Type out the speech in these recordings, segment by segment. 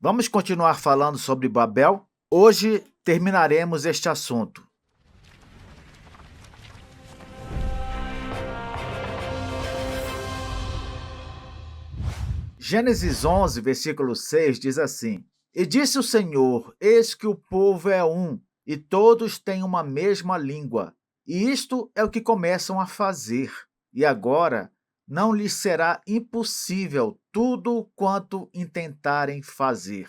Vamos continuar falando sobre Babel? Hoje terminaremos este assunto. Gênesis 11, versículo 6 diz assim: E disse o Senhor: Eis que o povo é um, e todos têm uma mesma língua. E isto é o que começam a fazer. E agora não lhes será impossível tudo quanto intentarem fazer.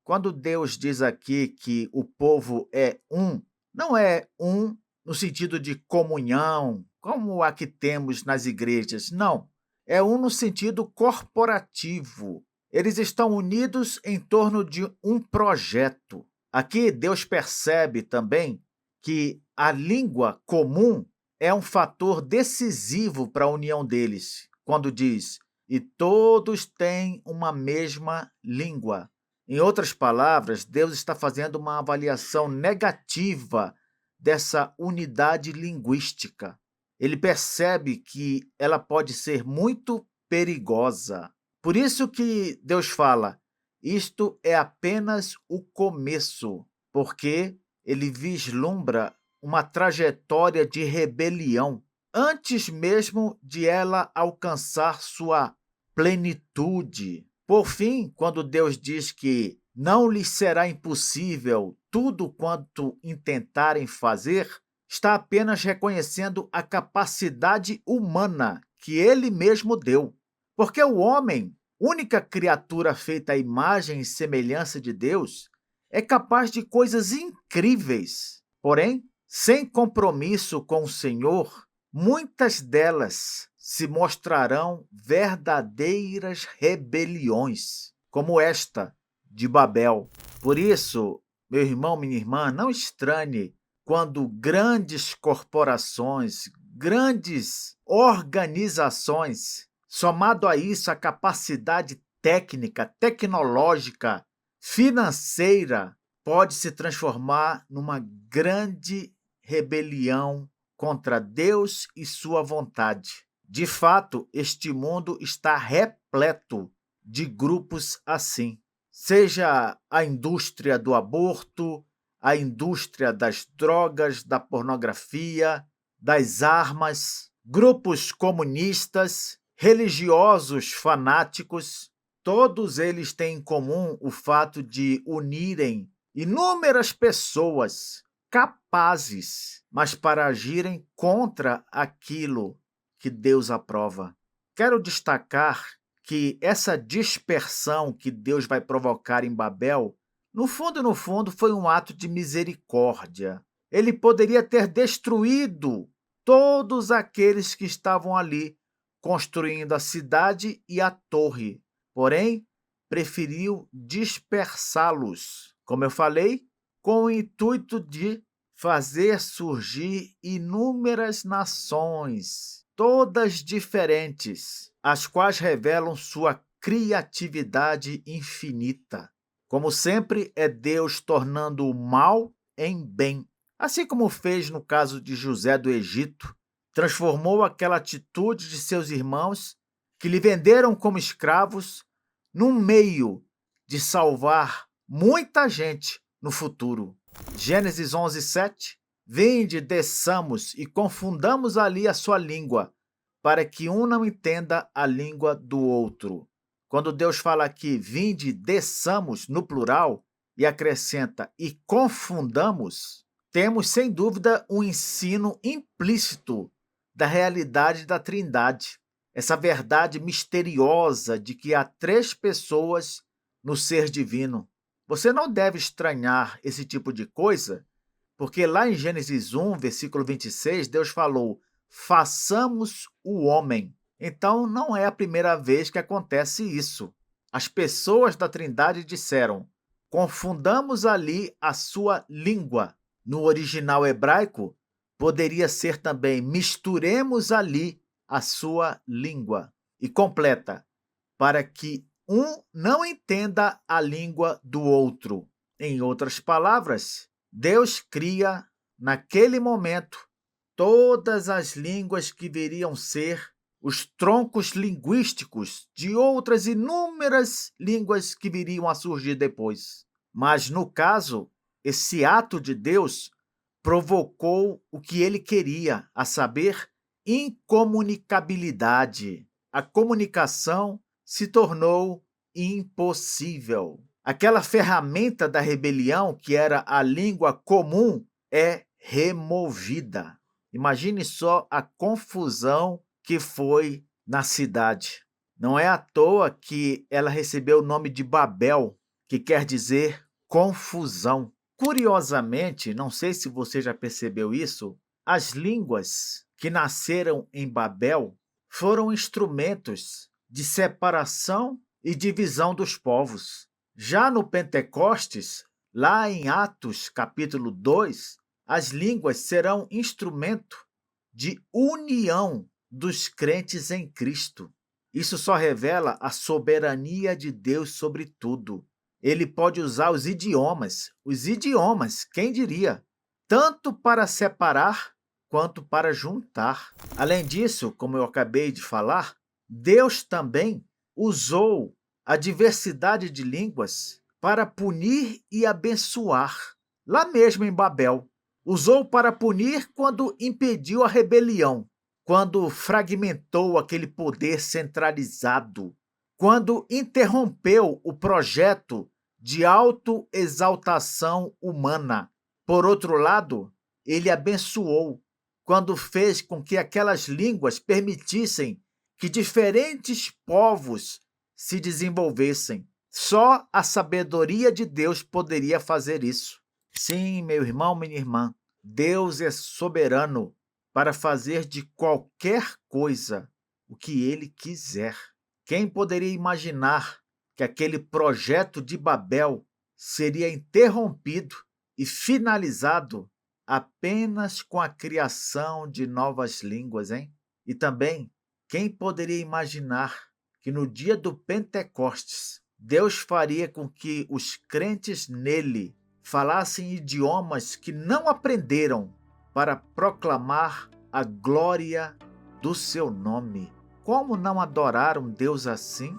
Quando Deus diz aqui que o povo é um, não é um no sentido de comunhão, como a que temos nas igrejas, não. É um no sentido corporativo. Eles estão unidos em torno de um projeto. Aqui Deus percebe também que a língua comum é um fator decisivo para a união deles, quando diz: e todos têm uma mesma língua. Em outras palavras, Deus está fazendo uma avaliação negativa dessa unidade linguística. Ele percebe que ela pode ser muito perigosa. Por isso que Deus fala: isto é apenas o começo, porque ele vislumbra uma trajetória de rebelião antes mesmo de ela alcançar sua plenitude. Por fim, quando Deus diz que não lhes será impossível tudo quanto intentarem fazer, está apenas reconhecendo a capacidade humana que ele mesmo deu. Porque o homem, única criatura feita à imagem e semelhança de Deus, é capaz de coisas incríveis. Porém, sem compromisso com o Senhor, muitas delas se mostrarão verdadeiras rebeliões, como esta de Babel. Por isso, meu irmão, minha irmã, não estranhe quando grandes corporações, grandes organizações, somado a isso a capacidade técnica, tecnológica, financeira, pode se transformar numa grande rebelião contra Deus e sua vontade. De fato, este mundo está repleto de grupos assim. Seja a indústria do aborto, a indústria das drogas, da pornografia, das armas, grupos comunistas, religiosos fanáticos, todos eles têm em comum o fato de unirem inúmeras pessoas capazes, mas para agirem contra aquilo que Deus aprova. Quero destacar que essa dispersão que Deus vai provocar em Babel, no fundo, foi um ato de misericórdia. Ele poderia ter destruído todos aqueles que estavam ali, construindo a cidade e a torre. Porém, preferiu dispersá-los, como eu falei, com o intuito de fazer surgir inúmeras nações, todas diferentes, as quais revelam sua criatividade infinita. Como sempre, é Deus tornando o mal em bem. Assim como fez no caso de José do Egito, transformou aquela atitude de seus irmãos, que lhe venderam como escravos, num meio de salvar muita gente no futuro. Gênesis 11, 7. Vinde, desçamos e confundamos ali a sua língua, para que um não entenda a língua do outro. Quando Deus fala aqui, vinde, desçamos, no plural, e acrescenta, e confundamos, temos sem dúvida um ensino implícito da realidade da Trindade. Essa verdade misteriosa de que há três pessoas no ser divino. Você não deve estranhar esse tipo de coisa, porque lá em Gênesis 1, versículo 26, Deus falou: façamos o homem. Então, não é a primeira vez que acontece isso. As pessoas da Trindade disseram: confundamos ali a sua língua. No original hebraico, poderia ser também: misturemos ali a sua língua. E completa: para que um não entenda a língua do outro. Em outras palavras, Deus cria, naquele momento, todas as línguas que viriam ser os troncos linguísticos de outras inúmeras línguas que viriam a surgir depois. Mas, no caso, esse ato de Deus provocou o que ele queria, a saber, incomunicabilidade. A comunicação se tornou impossível. Aquela ferramenta da rebelião, que era a língua comum, é removida. Imagine só a confusão que foi na cidade. Não é à toa que ela recebeu o nome de Babel, que quer dizer confusão. Curiosamente, não sei se você já percebeu isso, as línguas que nasceram em Babel foram instrumentos de separação e divisão dos povos. Já no Pentecostes, lá em Atos capítulo 2, as línguas serão instrumento de união dos crentes em Cristo. Isso só revela a soberania de Deus sobre tudo. Ele pode usar os idiomas, quem diria? Tanto para separar quanto para juntar. Além disso, como eu acabei de falar, Deus também usou a diversidade de línguas para punir e abençoar, lá mesmo em Babel. Usou para punir quando impediu a rebelião, quando fragmentou aquele poder centralizado, quando interrompeu o projeto de autoexaltação humana. Por outro lado, ele abençoou quando fez com que aquelas línguas permitissem que diferentes povos se desenvolvessem. Só a sabedoria de Deus poderia fazer isso. Sim, meu irmão, minha irmã, Deus é soberano para fazer de qualquer coisa o que ele quiser. Quem poderia imaginar que aquele projeto de Babel seria interrompido e finalizado apenas com a criação de novas línguas, hein? E também, quem poderia imaginar que no dia do Pentecostes, Deus faria com que os crentes nele falassem idiomas que não aprenderam para proclamar a glória do seu nome? Como não adorar um Deus assim?